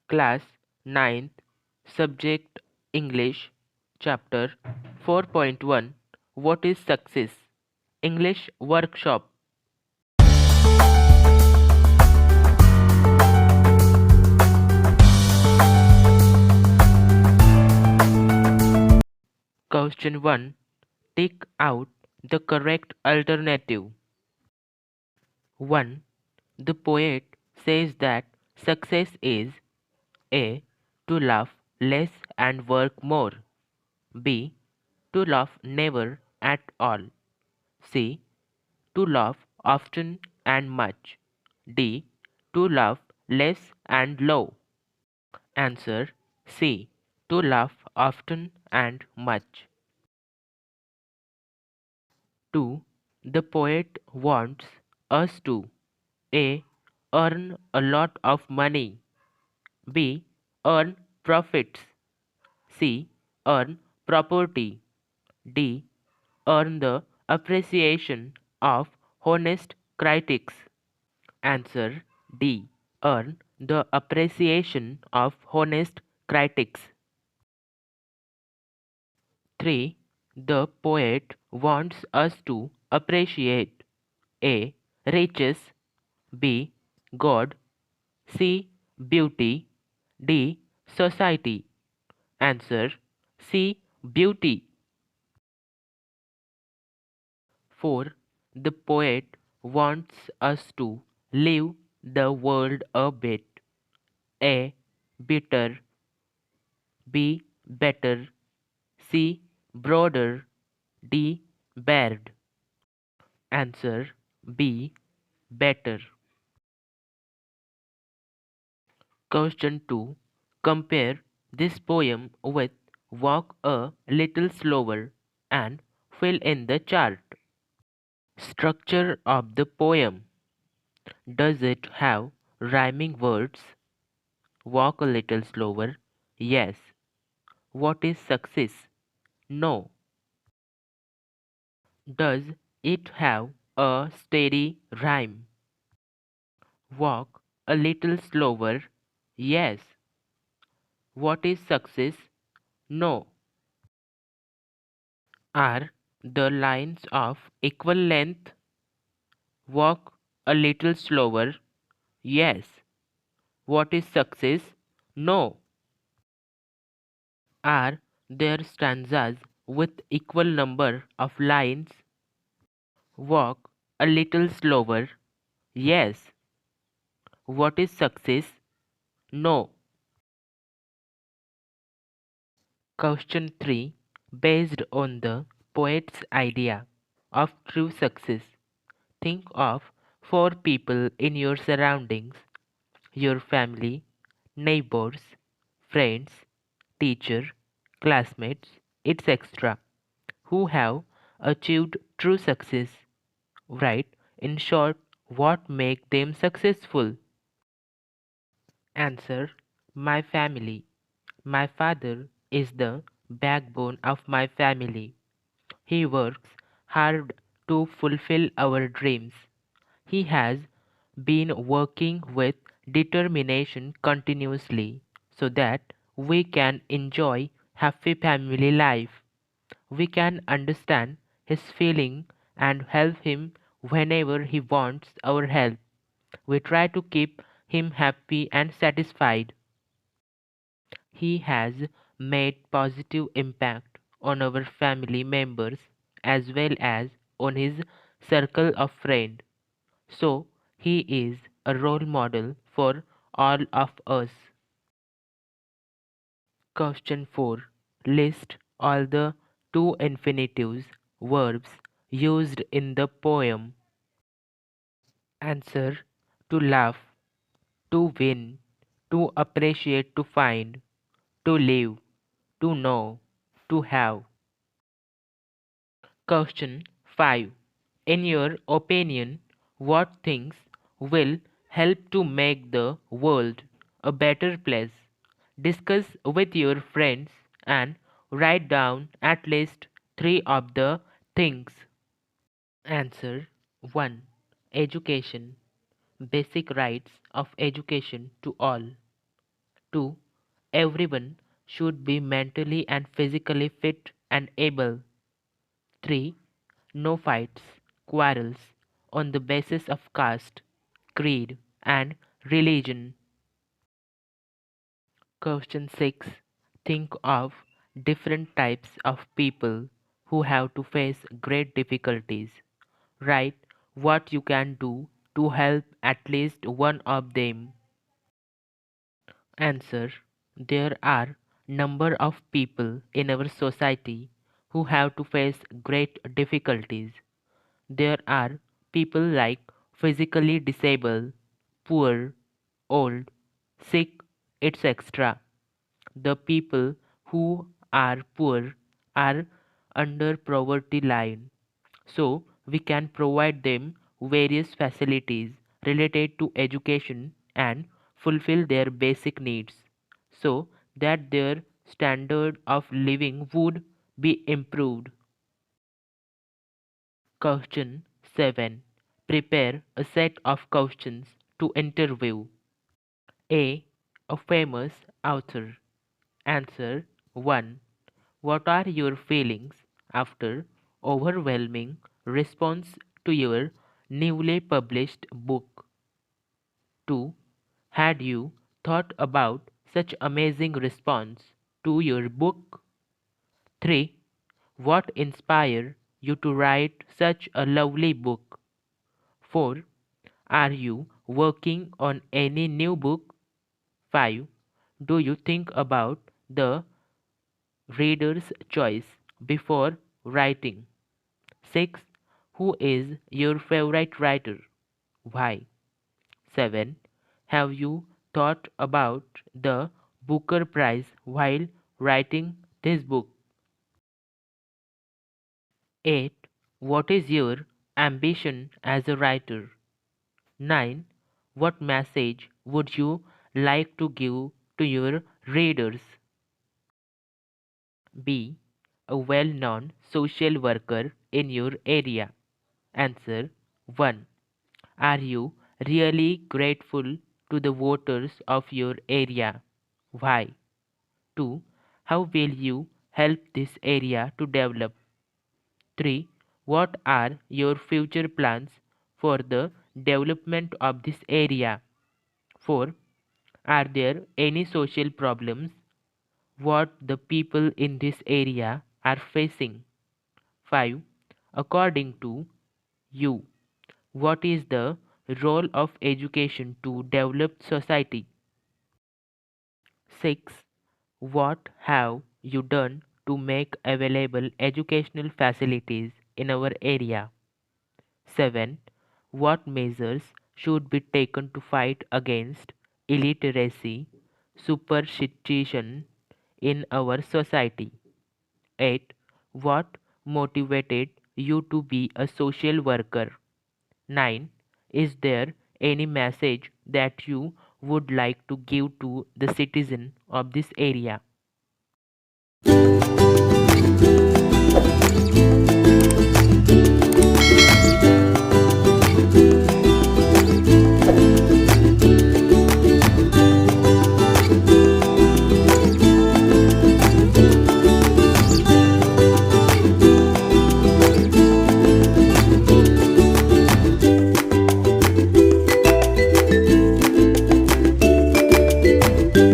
Class ninth, Subject English, Chapter 4.1. What is success? English Workshop. Question 1. Take out the correct alternative. 1. The poet says that success is A. To laugh less and work more. B. To laugh never at all. C. To laugh often and much. D. To laugh less and low. Answer C. To laugh often and much. 2. The poet wants us to A. Earn a lot of money. B. Earn profits. C. Earn property. D. Earn the appreciation of honest critics. Answer D. Earn the appreciation of honest critics. 3. The poet wants us to appreciate A. Riches. B. God. C. Beauty. D. Society. Answer C. Beauty. 4. The poet wants us to leave the world a bit. A. Bitter. B. Better. C. Broader. D. Bared. Answer B. Better. Question 2. Compare this poem with Walk a Little Slower and fill in the chart. Structure of the poem. Does it have rhyming words? Walk a little slower. Yes. What is success? No. Does it have a steady rhyme? Walk a little slower. Yes. What is success? No. Are the lines of equal length? Walk a little slower. Yes. What is success? No. Are there stanzas with equal number of lines? Walk a little slower. Yes. What is success? No. Question 3. Based on the poet's idea of true success, think of 4 people in your surroundings: your family, neighbors, friends, teacher, classmates, etc., who have achieved true success. Write, in short, what make them successful. Answer: my family. My father is the backbone of my family. He works hard to fulfill our dreams. He has been working with determination continuously so that we can enjoy happy family life. We can understand his feeling and help him whenever he wants our help. We try to keep him happy and satisfied. He has made positive impact on our family members as well as on his circle of friends. So he is a role model for all of us. Question 4. List all the two infinitives verbs used in the poem. Answer: to laugh, to win, to appreciate, to find, to live, to know, to have. Question 5. In your opinion, what things will help to make the world a better place? Discuss with your friends and write down at least 3 of the things. Answer 1. Education. Basic rights of education to all. 2. Everyone should be mentally and physically fit and able. 3. No fights, quarrels on the basis of caste, creed, and religion. Question 6. Think of different types of people who have to face great difficulties. Write what you can do to help at least one of them. Answer. There are number of people in our society who have to face great difficulties. There are people like physically disabled, poor, old, sick, etc. The people who are poor are under poverty line, so we can provide them various facilities related to education and fulfill their basic needs so that their standard of living would be improved. Question 7. Prepare a set of questions to interview. A. A famous author. Answer 1. What are your feelings after overwhelming response to your newly published book? 2. Had you thought about such amazing response to your book? 3. What inspired you to write such a lovely book? 4. Are you working on any new book? 5. Do you think about the reader's choice before writing? 6. Who is your favorite writer? Why? 7. Have you thought about the Booker Prize while writing this book? 8. What is your ambition as a writer? 9. What message would you like to give to your readers? Be a well known social worker in your area. Answer 1. Are you really grateful to the voters of your area? Why? 2. How will you help this area to develop? 3. What are your future plans for the development of this area? 4. Are there any social problems what the people in this area are facing? 5. According to you, what is the role of education to develop society? 6. What have you done to make available educational facilities in our area? 7. What measures should be taken to fight against illiteracy, superstition in our society? 8. What motivated you to be a social worker? 9. Is there any message that you would like to give to the citizen of this area?